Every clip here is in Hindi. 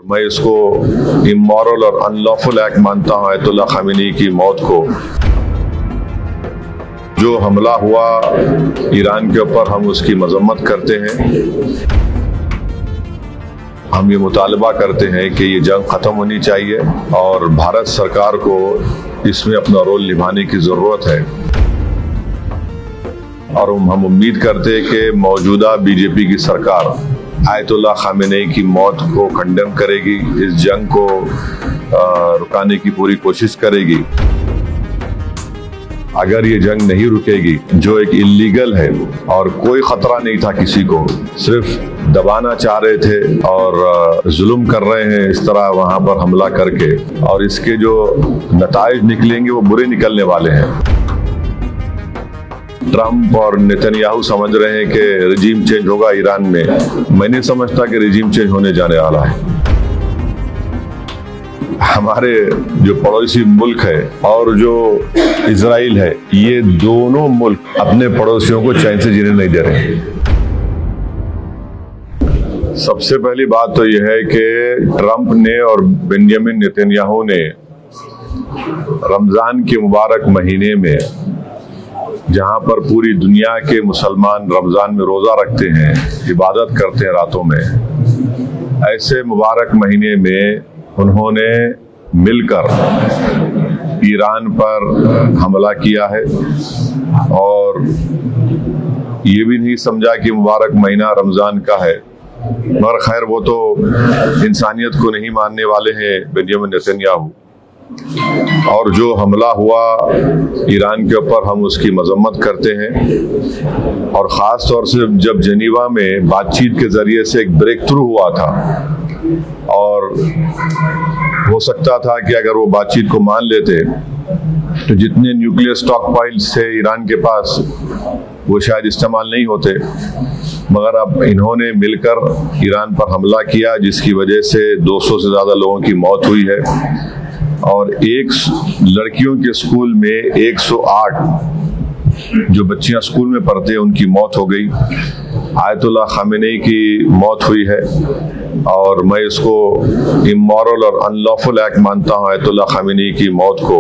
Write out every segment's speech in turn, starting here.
मैं इसको इमोरल और अनलॉफुल एक्ट मानता हूँ आयतुल्ला खामेनी की मौत को। जो हमला हुआ ईरान के ऊपर, हम उसकी मजम्मत करते हैं। हम ये मुतालबा करते हैं कि ये जंग ख़त्म होनी चाहिए और भारत सरकार को इसमें अपना रोल निभाने की ज़रूरत है। और हम उम्मीद करते हैं कि मौजूदा बीजेपी की सरकार आयतुल्ला खामेनी की मौत को कंडेम करेगी, इस जंग को रुकाने की पूरी कोशिश करेगी। अगर ये जंग नहीं रुकेगी, जो एक इल्लीगल है और कोई खतरा नहीं था किसी को, सिर्फ दबाना चाह रहे थे और जुल्म कर रहे हैं इस तरह वहां पर हमला करके, और इसके जो नताइज निकलेंगे वो बुरे निकलने वाले हैं। ट्रंप और नेतन्याहू समझ रहे हैं कि रिजीम चेंज होगा ईरान में। मैं नहीं समझता कि रिजीम चेंज होने जाने वाला है। हमारे जो पड़ोसी मुल्क है और जो इजराइल है, ये दोनों मुल्क अपने पड़ोसियों को चैन से जीने नहीं दे रहे। सबसे पहली बात तो यह है कि ट्रंप ने और बेंजामिन नेतन्याहू ने रमजान के मुबारक महीने में, जहां पर पूरी दुनिया के मुसलमान रमजान में रोजा रखते हैं, इबादत करते हैं रातों में, ऐसे मुबारक महीने में उन्होंने मिलकर ईरान पर हमला किया है। और ये भी नहीं समझा कि मुबारक महीना रमजान का है, मगर खैर वो तो इंसानियत को नहीं मानने वाले हैं बेंजामिन नेतन्याहू। और जो हमला हुआ ईरान के ऊपर, हम उसकी मजम्मत करते हैं। और ख़ास तौर से जब जेनीवा में बातचीत के ज़रिए से एक ब्रेक थ्रू हुआ था, और हो सकता था कि अगर वो बातचीत को मान लेते तो जितने न्यूक्लियर स्टॉक पाइल्स थे ईरान के पास, वो शायद इस्तेमाल नहीं होते। मगर अब इन्होंने मिलकर ईरान पर हमला किया, जिसकी वजह से 200 से ज़्यादा लोगों की मौत हुई है। और एक लड़कियों के स्कूल में 108 जो बच्चियां स्कूल में पढ़ते हैं, उनकी मौत हो गई। आयतुल्ला खामेनी की मौत हुई है और मैं इसको इमोरल और अनलॉफुल एक्ट मानता हूँ आयतुल्ला खामेनी की मौत को।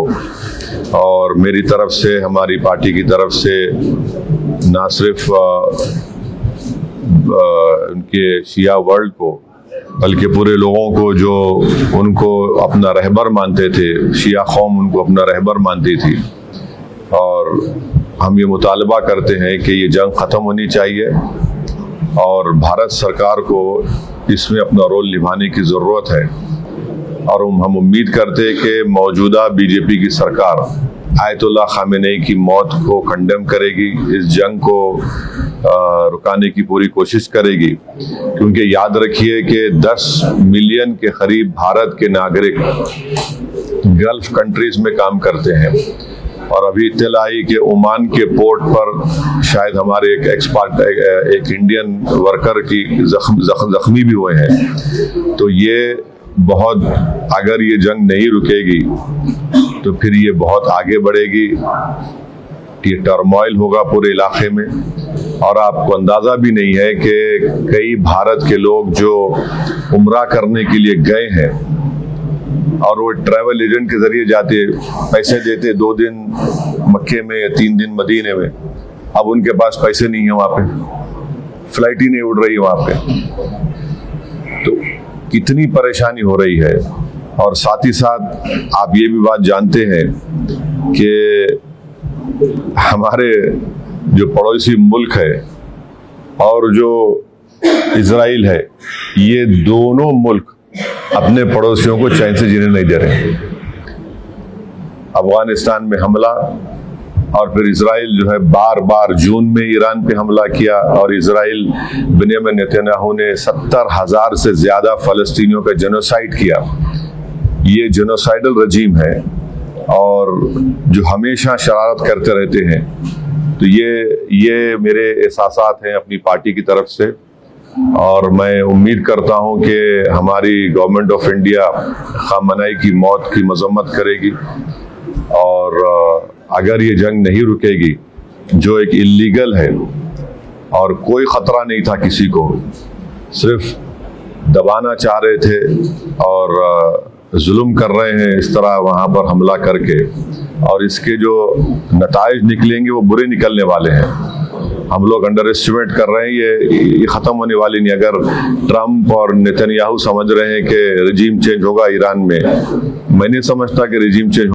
और मेरी तरफ से, हमारी पार्टी की तरफ से, ना सिर्फ उनके शिया वर्ल्ड को, बल्कि पूरे लोगों को जो उनको अपना रहबर मानते थे, शिया कौम उनको अपना रहबर मानती थी। और हम ये मुतालबा करते हैं कि ये जंग ख़त्म होनी चाहिए और भारत सरकार को इसमें अपना रोल निभाने की ज़रूरत है। और हम उम्मीद करते हैं कि मौजूदा बीजेपी की सरकार आयतुल्ला खामेनी की मौत को कंडेम करेगी, इस जंग को रुकाने की पूरी कोशिश करेगी। क्योंकि याद रखिए कि 10 मिलियन के करीब भारत के नागरिक गल्फ कंट्रीज में काम करते हैं। और अभी इत्तला आई कि ओमान के पोर्ट पर शायद हमारे एक एक्सपर्ट, एक इंडियन वर्कर की जख्मी भी हुए हैं। तो ये बहुत, अगर ये जंग नहीं रुकेगी तो फिर ये बहुत आगे बढ़ेगी, ये टर्मोइल होगा पूरे इलाके में। और आपको अंदाज़ा भी नहीं है कि कई भारत के लोग जो उम्रा करने के लिए गए हैं और वो ट्रैवल एजेंट के ज़रिए जाते, पैसे देते, 2 दिन मक्के में या 3 दिन मदीने में, अब उनके पास पैसे नहीं है, वहाँ पे फ्लाइट ही नहीं उड़ रही वहाँ पे। तो कितनी परेशानी हो रही है। और साथ ही साथ आप ये भी बात जानते हैं कि हमारे जो पड़ोसी मुल्क है और जो इजराइल है, ये दोनों मुल्क अपने पड़ोसियों को चैन से जीने नहीं दे रहे। अफगानिस्तान में हमला, और फिर इजराइल जो है बार बार जून में ईरान पे हमला किया। और इजराइल, बेंजामिन नेतन्याहू ने 70,000 से ज़्यादा फ़लस्तीनियों का जेनोसाइड किया। ये जेनोसाइडल रजीम है और जो हमेशा शरारत करते रहते हैं। तो ये मेरे एहसासात हैं अपनी पार्टी की तरफ से। और मैं उम्मीद करता हूं कि हमारी गवर्नमेंट ऑफ इंडिया खामेनी की मौत की मजम्मत करेगी। और अगर ये जंग नहीं रुकेगी, जो एक इल्लीगल है और कोई ख़तरा नहीं था किसी को, सिर्फ दबाना चाह रहे थे और जुल्म कर रहे हैं इस तरह वहाँ पर हमला करके, और इसके जो नताइज निकलेंगे वो बुरे निकलने वाले हैं। हम लोग अंडर एस्टिमेट कर रहे हैं, ये ख़त्म होने वाली नहीं। अगर ट्रंप और नेतन्याहू समझ रहे हैं कि रिजीम चेंज होगा ईरान में, मैं नहीं समझता कि रिजीम चेंज